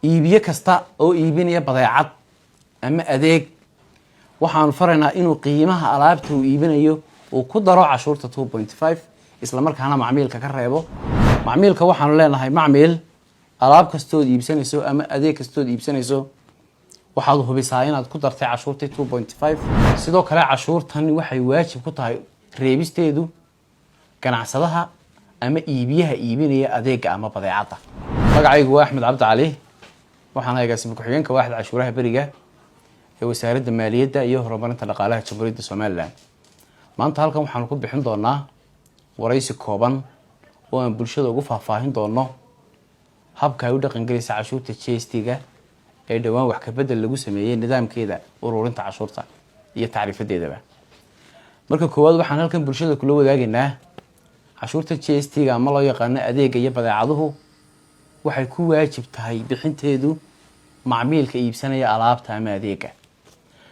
iibiye kasta oo iibinaya badeecad ama adeeg waxaan faraynaa inuu qiimaha alaabta uu iibinayo uu ku daro cashuurta 2.5 isla markaana macmiilka ka reebo. macmiilka waxaanu leenahay macmiil alaab kastood iibsanayso ama adeeg kastood iibsanayso waxaad hubisaa inaad ku dartay cashuurta 2.5. sidoo kale cashuurtan waxay waajib ku tahay reebisteedu ganacsadaha ama iibiyaha iibinaya adeega ama badeecada. magacaygu waa Axmed Cabdi Cali waxaan agaasimo ku-xigeenka waaxda cashuuraha bariga ee wasaaradda maaliyadda iyo horumarinta dhaqaalaha Jamhuuriyadda Soomaaliland. maanta halkan waxaan ku bixin doonaa waraysi kooban oo aan bulshada ugu faahfaahin doono habka ay u dhaqan galaysa cashuurta GST-ga ee dhawaan wax ka bedel lagu sameeyay nidaamkeeda ururinta cashuurta iyo taariifadeedaba. marka koowaad waxaan halkan bulshada kula wadaagaynaa cashuurta GST-ga ama loo yaqaan adeega iyo badeecaduhu waxay ku waajib tahay bixinteedu macmiilka iibsanaya alaabta ama adeega.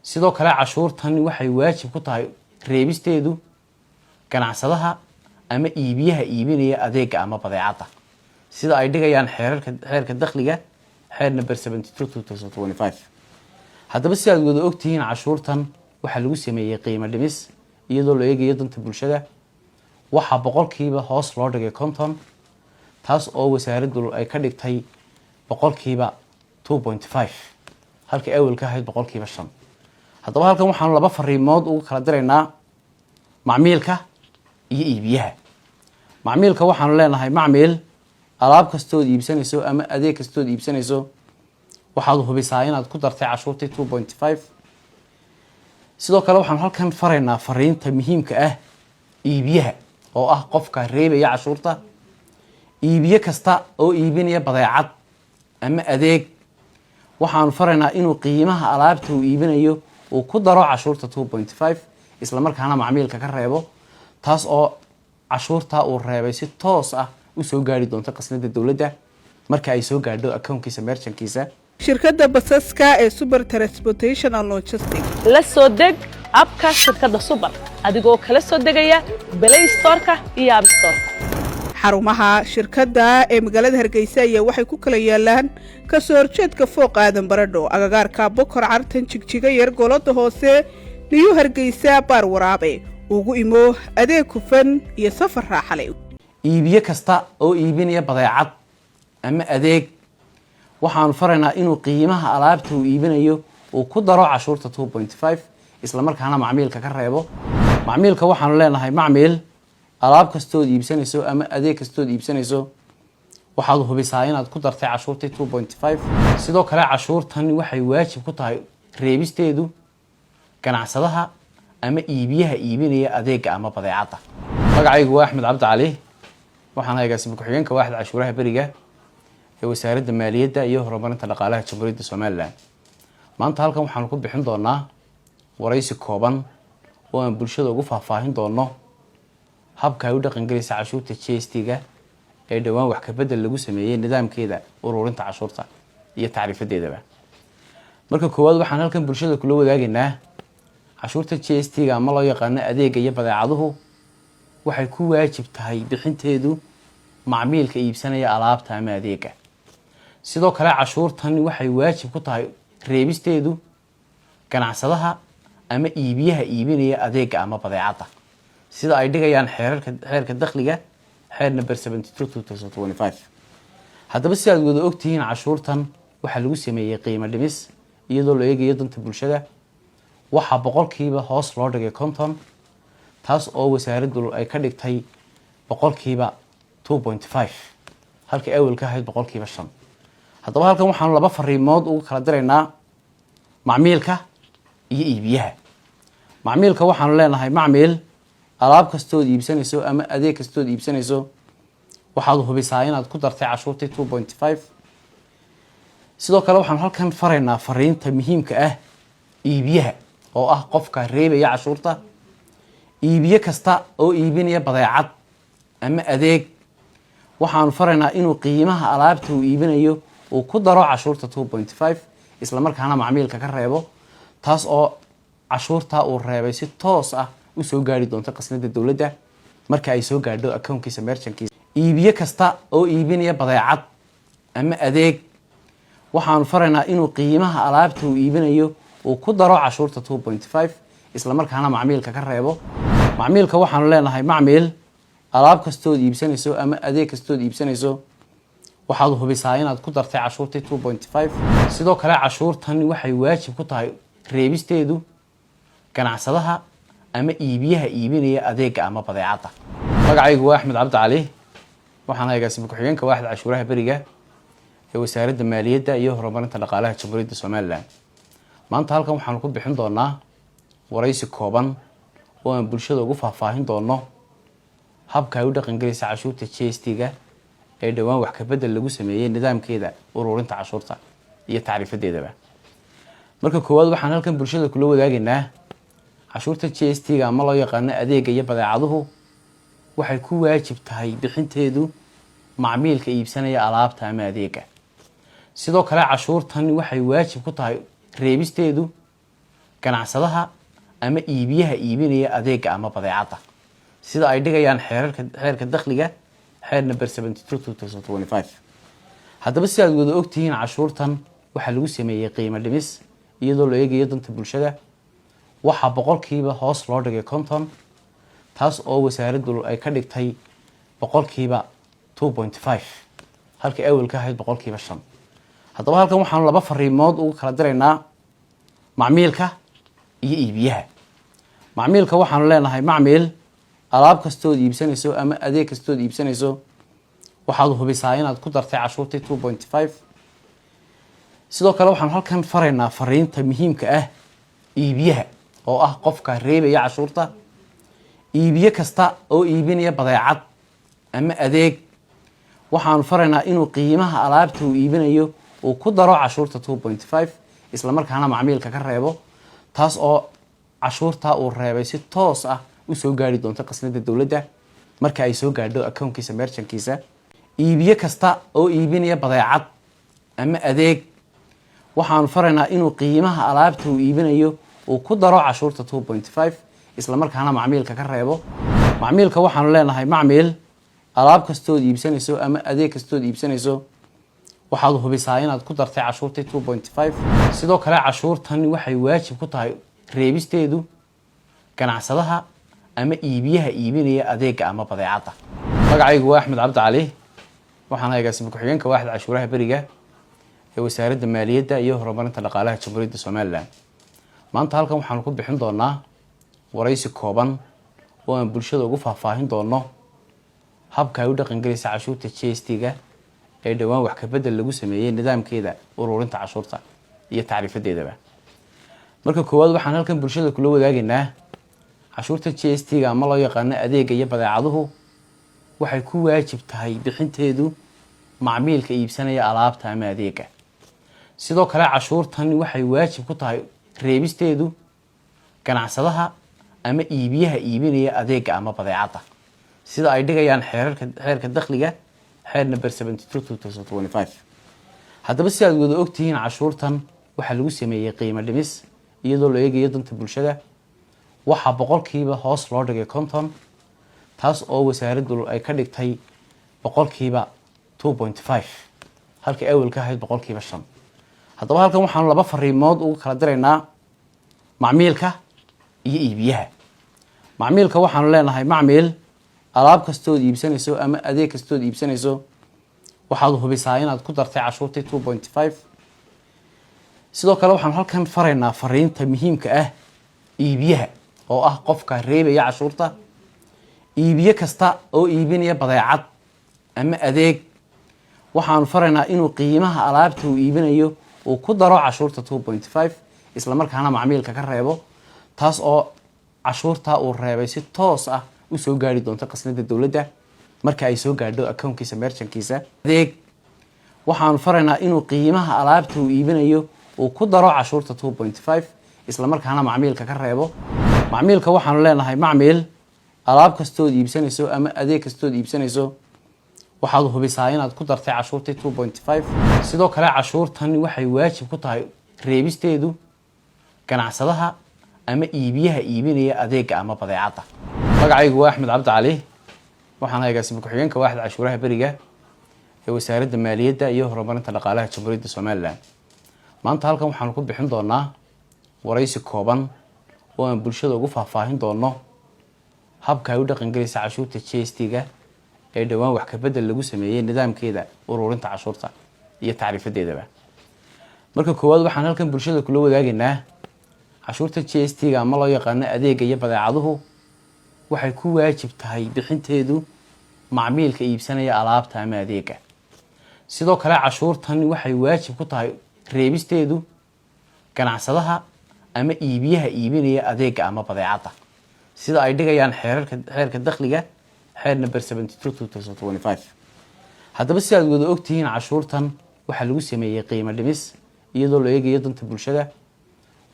sidoo kale cashuurtan waxay waajib ku tahay reebisteedu ganacsadaha ama iibiyaha iibinaya adeega ama badeecada sida ay dhigayaan xeerka dakhliga xeer number 72/2025. haddaba si aad wada ogtihiin cashuurtan waxa lagu sameeyay qiimo dhimis iyadoo loo eegayo danta bulshada waxa boqolkiiba hoos loo dhigay 50 taas oo wasaaraddu ay ka dhigtay boqolkiiba 2.5 halka awalka ahayd boqolkiiba 5. haddaba halkan waxaan laba fariimood ugu kala diraynaa macmiilka iyo iibiyaha. macmiilka waxaanu leenahay macmiil alaab kastood iibsanayso ama adeeg kastood iibsanayso waxaad hubisaa inaad ku dartay cashuurta 2.5. sidoo kale waxaan halkan faraynaa fariinta muhiimka ah iibiyaha oo ah qofka reebaya cashuurta. iibiye kasta oo iibinaya badeecad ama adeeg waxaanu faraynaa inuu qiimaha alaabta uu iibinayo uu ku daro cashuurta 2.5 isla markaana macmiilka ka reebo taas oo cashuurta uu reebay si toos ah u soo gaari doonto qasnada dawladda marka ay soo gaadho accountkiisa merchantkiisa. shirkadda basaska ee Super Transportation and Logistics la soo deg abka shirkadda Super adigoo kala soo degaya Play Store-ka iyo App Store-ka. xarumaha shirkadda ee magaalada Hargeysa ayaa waxay ku kala yaalaan ka soo horjeedka fooq aadan baradho agagaarka Bokor Cartan Jigjiga yar golada hoose New Hargeysa Bar Waraabe ugu imo adeeg kufan iyo safar raaxo leh. iibiye kasta oo iibinaya badeecad ama adeeg waxaanu faraynaa inuu qiimaha alaabta uu iibinayo uu ku daro cashuurta 2.5 isla markaana macmiilka ka reebo. macmiilka waxaanu leenahay macmiil alaab kastood iibsanayso ama adeeg kastood iibsanayso waxaad hubisaa inaad ku dartay cashuurta 2.5. sidoo kale cashuurtan waxay waajib ku tahay reebisteedu ganacsadaha ama iibiyaha iibinaya adeega ama badeecada. magacaygu waa Axmed Cabdi Cali waxaan agaasimo ku-xigeenka waaxda cashuuraha bariga ee wasaaradda maaliyadda iyo horumarinta dhaqaalaha Jamhuuriyadda Soomaaliland. maanta halkan waxaan ku bixin doonaa waraysi kooban oo aan bulshada ugu faahfaahin doono habka ay u dhaqan galaysa cashuurta GST-ga ee dhawaan wax ka bedel lagu sameeyay nidaamkeeda ururinta cashuurta iyo taariifadeedaba. marka koowaad waxaan halkan bulshada kula wadaagaynaa cashuurta GST-ga ama loo yaqaan adeega iyo badeecaduhu waxay ku waajib tahay bixinteedu macmiilka iibsanaya alaabta ama adeega. sidoo kale cashuurtan waxay waajib ku tahay reebisteedu ganacsadaha ama iibiyaha iibinaya adeega ama badeecada sida ay dhigayaan xeerka dakhliga xeer number 72/2025. haddaba si aad wada ogtihiin cashuurtan waxa lagu sameeyay qiimo dhimis iyadoo loo eegayo danta bulshada waxa boqolkiiba hoos loo dhigay 50 taas oo wasaaraddu ay ka dhigtay boqolkiiba 2.5 halka awalka ahayd boqolkiiba 5. haddaba halkan waxaan laba fariimood ugu kala diraynaa macmiilka iyo iibiyaha. macmiilka waxaanu leenahay macmiil alaab kastood iibsanayso ama adeeg kastood iibsanayso waxaad hubisaa inaad ku dartay cashuurta 2.5. sidoo kale waxaan halkan faraynaa fariinta muhiimka ah iibiyaha oo ah qofka reebaya cashuurta. iibiye kasta oo iibinaya badeecad ama adeeg waxaanu faraynaa inuu qiimaha alaabta uu iibinayo uu ku daro cashuurta 2.5 isla markaana macmiilka ka reebo taas oo cashuurta uu reebay si toos ah u soo gaari doonto qasnada dawladda marka ay soo gaadho accountkiisa merchantkiisa. iibiye kasta oo iibinaya badeecad ama adeeg waxaanu faraynaa inuu qiimaha alaabta uu iibinayo uu ku daro cashuurta 2.5 isla markaana macmiilka ka reebo. macmiilka waxaanu leenahay macmiil alaab kastood iibsanayso ama adeeg kastood iibsanayso waxaad hubisaa inaad ku dartay cashuurtii 2.5. sidoo kale cashuurtani waxay waajib ku tahay reebisteedu ganacsadaha ama iibiyaha iibinaya adeega ama badeecada. magacaygu waa Axmed Cabdi Cali, waxaan agaasimo ku-xigeenka waaxda cashuuraha beriga ee wasaaradda maaliyadda iyo horumarinta dhaqaalaha Jamhuuriyadda Soomaaliland. maanta halkan waxaan ku bixin doonaa waraysi kooban oo aan bulshada ugu faahfaahin doono habka ay u dhaqan galaysa cashuurta GST-ga ee dhawaan wax ka bedel lagu sameeyay nidaamkeeda ururinta cashuurta iyo tacriifadeedaba. marka koowaad waxaan halkan bulshada kula wadaagaynaa cashuurta GST-ga ama loo yaqaan adeega iyo badeecaduhu waxay ku waajib tahay bixinteedu macmiilka iibsanaya alaabta ama adeega. sidoo kale cashuurtani waxay waajib ku tahay reebisteedu ganacsadaha ama iibiyaha iibinaya adeega ama badeecada sida ay dhigayaan xeerka dakhliga xeer number 72/2025. haddaba si aad wada ogtihiin cashuurtan waxaa lagu sameeyay qiimo dhimis iyadoo la eegayo danta bulshada. waxaa boqolkiiba hoos loo dhigay 50, taas oo wasaaraddu ay ka dhigtay boqolkiiba 2.5 halka awalka ahayd boqolkiiba 5. haddaba halkan waxaanu laba fariimood ugu kala diraynaa macmiilka iyo iibiyaha. macmiilka waxaanu leenahay macmiil alaab kastood iibsanayso ama adeeg kastood iibsanayso waxaad hubisaa inaad ku dartay cashuurtii 2.5. sidoo kale waxaan halkan faraynaa fariinta muhiimka ah iibiyaha oo ah qofka reebaya cashuurta. iibiye kasta oo iibinaya badeecad ama adeeg waxaanu faraynaa inuu qiimaha alaabta uu iibinayo uu ku daro cashuurta 2.5 isla markaana macmiilka ka reebo, taas oo cashuurta uu reebay si toos ah u soo gaari doonto qasnada dawladda marka ay soo gaadho accountkiisa merchantkiisa. iibiye kasta oo iibinaya badeecad ama adeeg waxaanu faraynaa inuu qiimaha alaabta uu iibinayo uu ku daro cashuurta 2.5 isla markaana macmiilka ka reebo. macmiilka waxaanu leenahay macmiil alaab kastood iibsanayso ama adeeg kastood iibsanayso waxaad hubisaa inaad ku dartay cashuurtii 2.5. sidoo kale cashuurtani waxay waajib ku tahay reebisteedu ganacsadaha ama iibiyaha iibinaya adeega ama badeecada. magacaygu waa Axmed Cabdi Cali, waxaan agaasimo ku-xigeenka waaxda cashuuraha beriga ee wasaaradda maaliyadda iyo horumarinta dhaqaalaha Jamhuuriyadda Soomaaliland. maanta halkan waxaan ku bixin doonaa waraysi kooban oo aan bulshada ugu faahfaahin doono habka ay u dhaqan galaysa cashuurta GST-ga ee dhawaan wax ka bedel lagu sameeyay nidaamkeeda ururinta cashuurta iyo tacriifadeedaba. marka koowaad waxaan halkan bulshada kula wadaagaynaa cashuurta GST-ga ama loo yaqaan adeega iyo badeecaduhu waxay ku waajib tahay bixinteedu macmiilka iibsanaya alaabta ama adeega. sidoo kale cashuurtani waxay waajib ku tahay reebisteedu ganacsadaha ama iibiyaha iibinaya adeega ama badeecada sida ay dhigayaan xeerka dakhliga xeer number 72/2025. haddaba si aad wada ogtihiin cashuurtan waxaa lagu sameeyay qiimo dhimis iyadoo la eegayo danta bulshada. waxaa boqolkiiba hoos loo dhigay 50, taas oo wasaaraddu ay ka dhigtay boqolkiiba 2.5 halka awalka ahayd boqolkiiba 5. haddaba halkan waxaanu laba fariimood ugu kala diraynaa macmiilka iyo iibiyaha. macmiilka waxaanu leenahay macmiil alaab kastood iibsanayso ama adeeg kastood iibsanayso waxaad hubisaa inaad ku dartay cashuurtii 2.5. sidoo kale waxaan halkan faraynaa fariinta muhiimka ah iibiyaha oo ah qofka reebaya cashuurta. iibiye kasta oo iibinaya badeecad ama adeeg waxaanu faraynaa inuu qiimaha alaabta uu iibinayo uu ku daro cashuurta 2.5 isla markaana macmiilka ka reebo, taas oo cashuurta uu reebay si toos ah u soo gaari doonto qasnada dawladda marka ay soo gaadho accountkiisa merchantkiisa. adeeg waxaanu faraynaa inuu qiimaha alaabta uu iibinayo uu ku daro cashuurta 2.5 isla markaana macmiilka ka reebo. macmiilka waxaanu leenahay macmiil alaab kastood iibsanayso ama adeeg kastood iibsanayso waxaad hubisaa inaad ku dartay cashuurtii 2.5. sidoo kale cashuurtani waxay waajib ku tahay reebisteedu ganacsadaha ama iibiyaha iibinaya adeega ama badeecada. magacaygu waa Axmed Cabdi Cali, waxaan agaasimo ku-xigeenka waaxda cashuuraha beriga ee wasaaradda maaliyadda iyo horumarinta dhaqaalaha jamhuuriyadda Somaliland. Maanta halkan waxaan ku bixin doonaa waraysi kooban oo aan bulshada ugu faahfaahin doono habka ay u dhaqan galaysa cashuurta GST-ga ee dhawaan wax ka bedel lagu sameeyay nidaamkeeda ururinta cashuurta iyo tacriifadeedaba. Marka koowaad waxaan halkan bulshada kula wadaagaynaa cashuurta GST-ga ama loo yaqaan adeegga iyo badeecaduhu waxay ku waajib tahay bixinteedu macmiilka iibsanaya alaabta ama adeegga. Sidoo kale cashuurtan waxay waajib ku tahay reebisteedu ganacsadaha ama iibiyaha iibinaya adeegga ama badeecada sida ay dhigayaan xeerarka dakhliga xeer number 72/2025. haddaba si aad wada ogtihiin cashuurtan waxa lagu sameeyay qiimo dhimis iyadoo la eegayo danta bulshada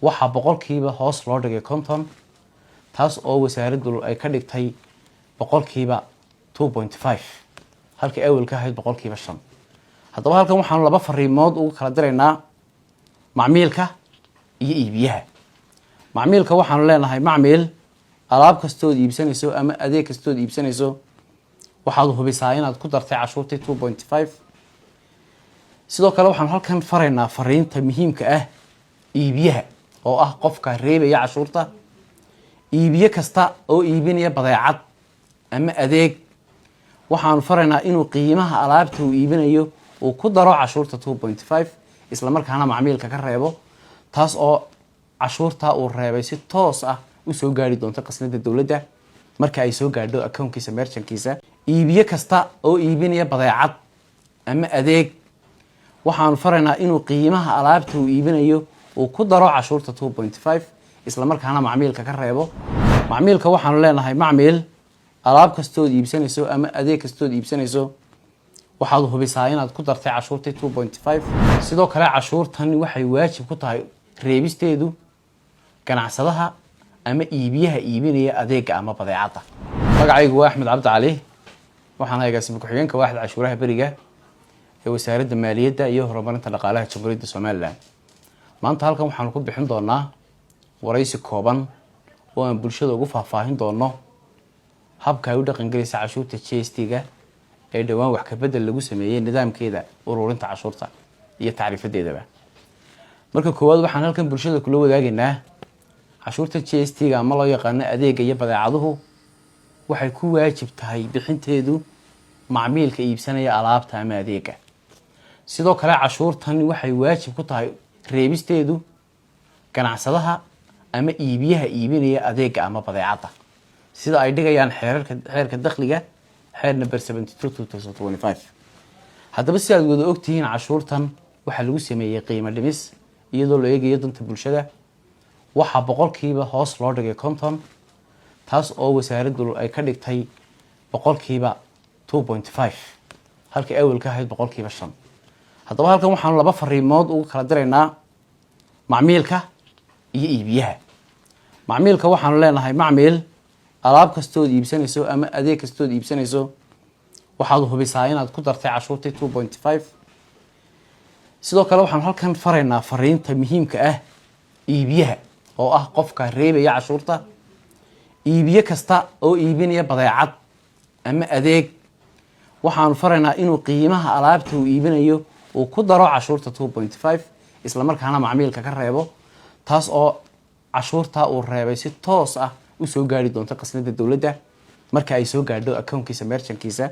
waxa boqolkiiba hoos loo dhigay 50 taas oo wasaaraddu ay ka dhigtay boqolkiiba 2.5 halka awalka ahayd boqolkiiba 5. haddaba halkan waxaan laba fariimood ugu kala diraynaa macmiilka iyo iibiyaha. macmiilka waxaan leenahay macmiil alaab kasta oo iibsanayso ama adeeg kasta oo iibsanayso waxaad hubisaa inaad ku dartay cashuurtii 2.5. sidoo kale waxaan halkan faraynaa fariinta muhiimka ah iibiyaha oo ah qofka reebaya cashuurta. iibiye kasta oo iibinaya badeecad ama adeeg waxaan faraynaa inuu qiimaha alaabta uu iibinayo uu ku daro cashuurta 2.5 isla markaana macmiilka ka reebo taas oo cashuurta uu reebay si toos ah u soo gaari doonto qasnada dawladda marka ay soo gaadho accountkiisa merchantkiisa. iibiye kasta oo iibinaya badeecad ama adeeg waxaan faraynaa inuu qiimaha alaabta uu iibinayo uu ku daro cashuurta 2.5 isla markaana macmiilka ka reebo. macmiilka waxaan leenahay macmiil alaab kasta oo iibsanayso ama adeeg kasta oo iibsanayso waxaad hubisaa inaad ku dartay cashuurtii 2.5. sidoo kale cashuurtan waxay waajib ku tahay reebisteedu ganacsadaha ama iibiyaha iibinaya adeegga ama badeecada. magacaygu waa Axmed Cabdi Cali waxaan agaasimo ku-xigeenka waaxda cashuuraha bariga ee wasaaradda maaliyadda iyo horumarinta dhaqaalaha jamhuuriyadda Somaliland. maanta halkan waxaan ku bixin doonaa waraysi kooban oo aan bulshada ugu faahfaahin doono habka ay u dhaqan galaysa cashuurta GST-ga ee dhawaan wax ka bedel lagu sameeyay nidaamkeeda ururinta cashuurta iyo tacriifadeedaba. marka koowaad waxaan halkan bulshada kula wadaagaynaa cashuurta GST-ga ama loo yaqaan adeegga iyo badeecaduhu waxay ku waajib tahay bixinteedu macmiilka iibsanaya alaabta ama adeegga. sidoo kale cashuurtan waxay waajib ku tahay reebisteedu ganacsadaha ama iibiyaha iibinaya adeegga ama badeecada sida ay dhigayaan xeerarka dakhliga xeer number 72/2025. haddaba si aad wada ogtihiin cashuurtan waxa lagu sameeyay qiimo dhimis iyadoo la eegayo danta bulshada waxa boqolkiiba hoos loo dhigay 50 taas oo wasaaraddu ay ka dhigtay boqolkiiba 2.5 halka awalka ahayd boqolkiiba 5. haddaba halkan waxaan laba fariimood ugu kala diraynaa macmiilka iyo iibiyaha. macmiilka waxaan leenahay macmiil alaab kasta oo iibsanayso ama adeeg kasta oo iibsanayso waxaad hubisaa inaad ku dartay cashuurtii 2.5. sidoo kale waxaan halkan faraynaa fariinta muhiimka ah iibiyaha oo ah qofka reebaya cashuurta. iibiye kasta oo iibinaya badeecad ama adeeg waxaan faraynaa inuu qiimaha alaabta uu iibinayo uu ku daro cashuurta 2.5 isla markaana macmiilka ka reebo taas oo cashuurta uu reebay si toos ah u soo gaari doonto qasnada dawladda marka ay soo gaadho accountkiisa merchantkiisa.